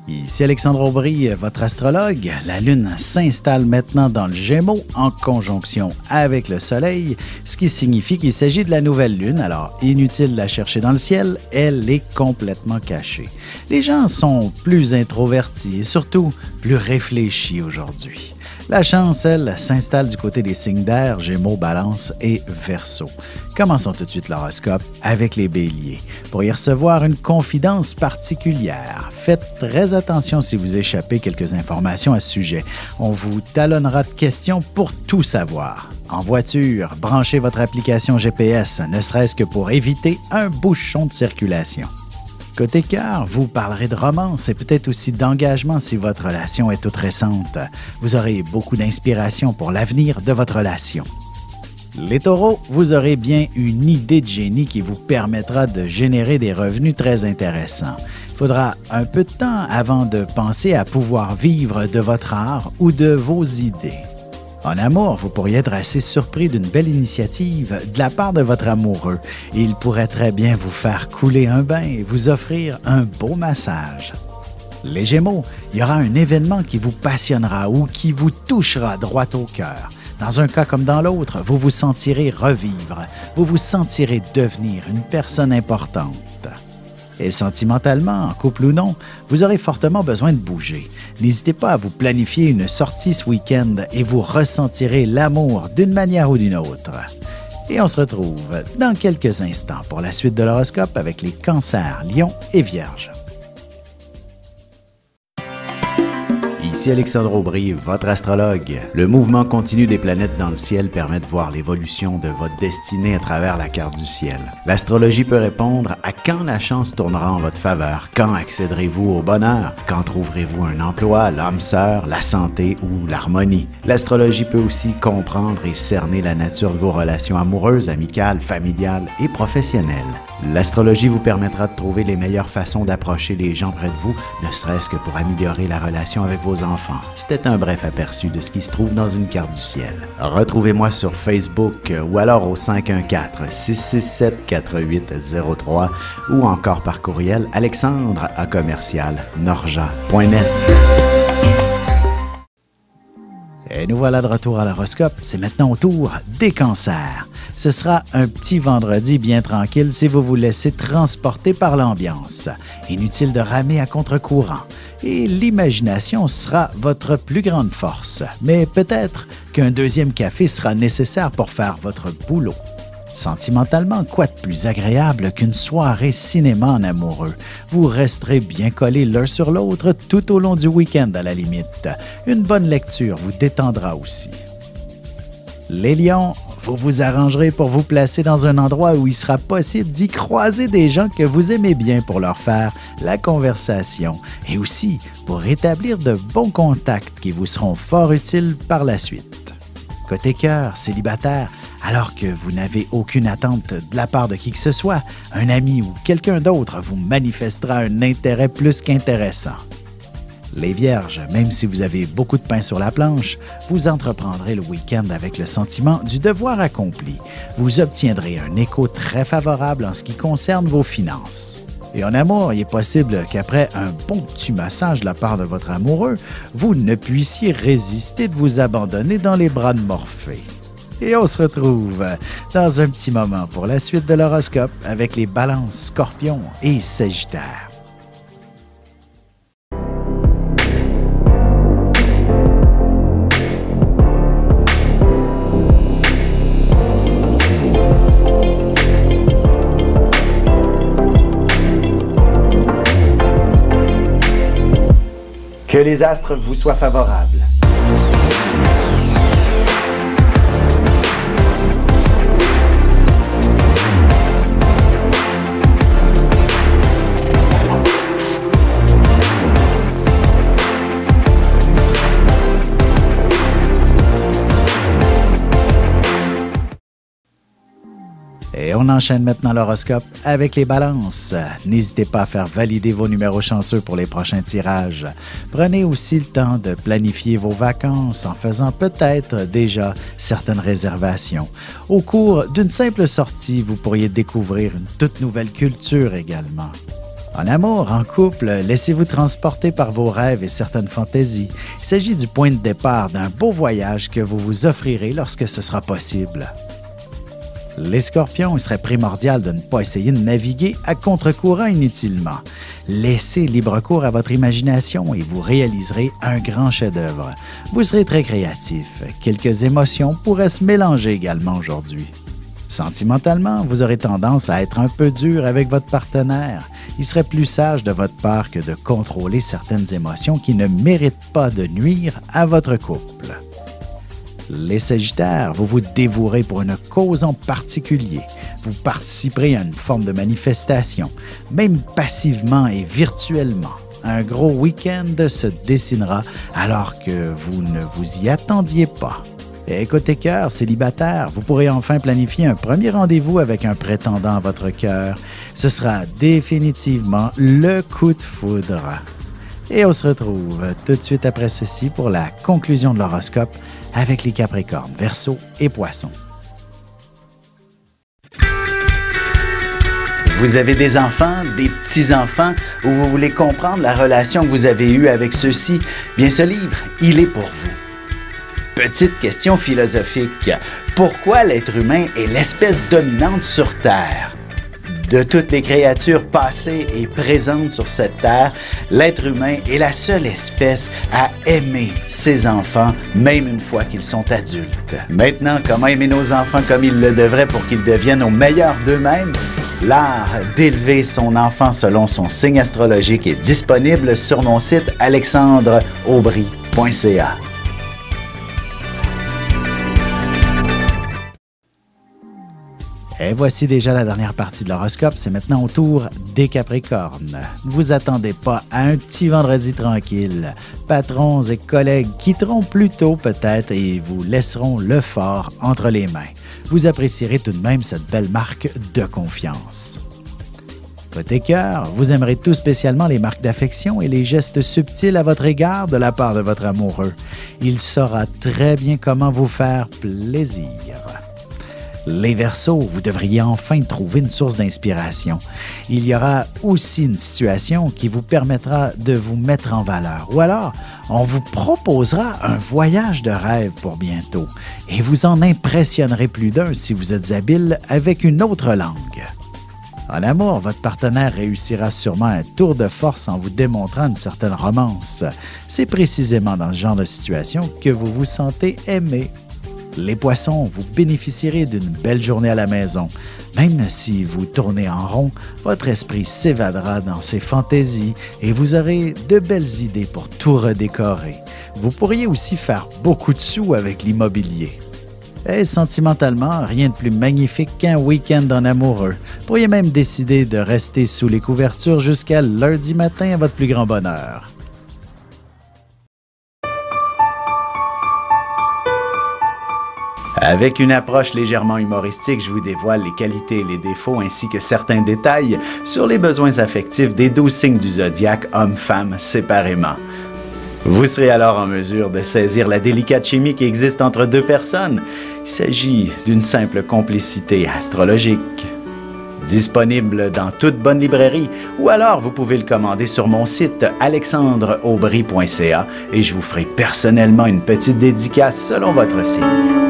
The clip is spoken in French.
Ici Alexandre Aubry, votre astrologue. La Lune s'installe maintenant dans le Gémeaux en conjonction avec le Soleil, ce qui signifie qu'il s'agit de la nouvelle Lune. Alors, inutile de la chercher dans le ciel, elle est complètement cachée. Les gens sont plus introvertis et surtout plus réfléchis aujourd'hui. La chance, elle, s'installe du côté des signes d'air, Gémeaux, Balance et Verseau. Commençons tout de suite l'horoscope avec les Béliers. Pour y recevoir une confidence particulière, faites très attention si vous échappez quelques informations à ce sujet. On vous talonnera de questions pour tout savoir. En voiture, branchez votre application GPS, ne serait-ce que pour éviter un bouchon de circulation. Côté cœur, vous parlerez de romance et peut-être aussi d'engagement si votre relation est toute récente. Vous aurez beaucoup d'inspiration pour l'avenir de votre relation. Les taureaux, vous aurez bien une idée de génie qui vous permettra de générer des revenus très intéressants. Il faudra un peu de temps avant de penser à pouvoir vivre de votre art ou de vos idées. En amour, vous pourriez être assez surpris d'une belle initiative de la part de votre amoureux. Il pourrait très bien vous faire couler un bain et vous offrir un beau massage. Les Gémeaux, il y aura un événement qui vous passionnera ou qui vous touchera droit au cœur. Dans un cas comme dans l'autre, vous vous sentirez revivre, vous vous sentirez devenir une personne importante. Et sentimentalement, en couple ou non, vous aurez fortement besoin de bouger. N'hésitez pas à vous planifier une sortie ce week-end et vous ressentirez l'amour d'une manière ou d'une autre. Et on se retrouve dans quelques instants pour la suite de l'horoscope avec les Cancers, Lions et Vierges. Ici Alexandre Aubry, votre astrologue. Le mouvement continu des planètes dans le ciel permet de voir l'évolution de votre destinée à travers la carte du ciel. L'astrologie peut répondre à quand la chance tournera en votre faveur, quand accéderez-vous au bonheur, quand trouverez-vous un emploi, l'âme sœur, la santé ou l'harmonie. L'astrologie peut aussi comprendre et cerner la nature de vos relations amoureuses, amicales, familiales et professionnelles. L'astrologie vous permettra de trouver les meilleures façons d'approcher les gens près de vous, ne serait-ce que pour améliorer la relation avec vos enfants. C'était un bref aperçu de ce qui se trouve dans une carte du ciel. Retrouvez-moi sur Facebook ou alors au 514-667-4803 ou encore par courriel alexandre@norja.net. Et nous voilà de retour à l'horoscope. C'est maintenant au tour des Cancers. Ce sera un petit vendredi bien tranquille si vous vous laissez transporter par l'ambiance. Inutile de ramer à contre-courant. Et l'imagination sera votre plus grande force. Mais peut-être qu'un deuxième café sera nécessaire pour faire votre boulot. Sentimentalement, quoi de plus agréable qu'une soirée cinéma en amoureux? Vous resterez bien collés l'un sur l'autre tout au long du week-end à la limite. Une bonne lecture vous détendra aussi. Les Lions, vous vous arrangerez pour vous placer dans un endroit où il sera possible d'y croiser des gens que vous aimez bien pour leur faire la conversation et aussi pour établir de bons contacts qui vous seront fort utiles par la suite. Côté cœur, célibataire, alors que vous n'avez aucune attente de la part de qui que ce soit, un ami ou quelqu'un d'autre vous manifestera un intérêt plus qu'intéressant. Les Vierges, même si vous avez beaucoup de pain sur la planche, vous entreprendrez le week-end avec le sentiment du devoir accompli. Vous obtiendrez un écho très favorable en ce qui concerne vos finances. Et en amour, il est possible qu'après un bon petit massage de la part de votre amoureux, vous ne puissiez résister de vous abandonner dans les bras de Morphée. Et on se retrouve dans un petit moment pour la suite de l'horoscope avec les Balances, Scorpions et Sagittaires. Que les astres vous soient favorables. Et on enchaîne maintenant l'horoscope avec les Balances. N'hésitez pas à faire valider vos numéros chanceux pour les prochains tirages. Prenez aussi le temps de planifier vos vacances en faisant peut-être déjà certaines réservations. Au cours d'une simple sortie, vous pourriez découvrir une toute nouvelle culture également. En amour, en couple, laissez-vous transporter par vos rêves et certaines fantaisies. Il s'agit du point de départ d'un beau voyage que vous vous offrirez lorsque ce sera possible. Les Scorpions, il serait primordial de ne pas essayer de naviguer à contre-courant inutilement. Laissez libre cours à votre imagination et vous réaliserez un grand chef-d'œuvre. Vous serez très créatif. Quelques émotions pourraient se mélanger également aujourd'hui. Sentimentalement, vous aurez tendance à être un peu dur avec votre partenaire. Il serait plus sage de votre part que de contrôler certaines émotions qui ne méritent pas de nuire à votre couple. Les Sagittaires, vous vous dévouerez pour une cause en particulier. Vous participerez à une forme de manifestation, même passivement et virtuellement. Un gros week-end se dessinera alors que vous ne vous y attendiez pas. Et côté cœur, célibataire, vous pourrez enfin planifier un premier rendez-vous avec un prétendant à votre cœur. Ce sera définitivement le coup de foudre. Et on se retrouve tout de suite après ceci pour la conclusion de l'horoscope avec les Capricornes, Verseaux et Poissons. Vous avez des enfants, des petits-enfants, ou vous voulez comprendre la relation que vous avez eue avec ceux-ci? Bien, ce livre, il est pour vous. Petite question philosophique. Pourquoi l'être humain est l'espèce dominante sur Terre? De toutes les créatures passées et présentes sur cette terre, l'être humain est la seule espèce à aimer ses enfants, même une fois qu'ils sont adultes. Maintenant, comment aimer nos enfants comme ils le devraient pour qu'ils deviennent au meilleur d'eux-mêmes? L'art d'élever son enfant selon son signe astrologique est disponible sur mon site alexandreaubry.ca. Et voici déjà la dernière partie de l'horoscope. C'est maintenant au tour des Capricornes. Ne vous attendez pas à un petit vendredi tranquille. Patrons et collègues quitteront plus tôt peut-être et vous laisseront le fort entre les mains. Vous apprécierez tout de même cette belle marque de confiance. Côté cœur, vous aimerez tout spécialement les marques d'affection et les gestes subtils à votre égard de la part de votre amoureux. Il saura très bien comment vous faire plaisir. Les Verseaux, vous devriez enfin trouver une source d'inspiration. Il y aura aussi une situation qui vous permettra de vous mettre en valeur. Ou alors, on vous proposera un voyage de rêve pour bientôt. Et vous en impressionnerez plus d'un si vous êtes habile avec une autre langue. En amour, votre partenaire réussira sûrement un tour de force en vous démontrant une certaine romance. C'est précisément dans ce genre de situation que vous vous sentez aimé. Les Poissons, vous bénéficierez d'une belle journée à la maison. Même si vous tournez en rond, votre esprit s'évadera dans ses fantaisies et vous aurez de belles idées pour tout redécorer. Vous pourriez aussi faire beaucoup de sous avec l'immobilier. Et sentimentalement, rien de plus magnifique qu'un week-end en amoureux. Vous pourriez même décider de rester sous les couvertures jusqu'à lundi matin à votre plus grand bonheur. Avec une approche légèrement humoristique, je vous dévoile les qualités et les défauts ainsi que certains détails sur les besoins affectifs des 12 signes du zodiaque, hommes-femmes séparément. Vous serez alors en mesure de saisir la délicate chimie qui existe entre deux personnes. Il s'agit d'une simple complicité astrologique. Disponible dans toute bonne librairie ou alors vous pouvez le commander sur mon site alexandreaubry.ca et je vous ferai personnellement une petite dédicace selon votre signe.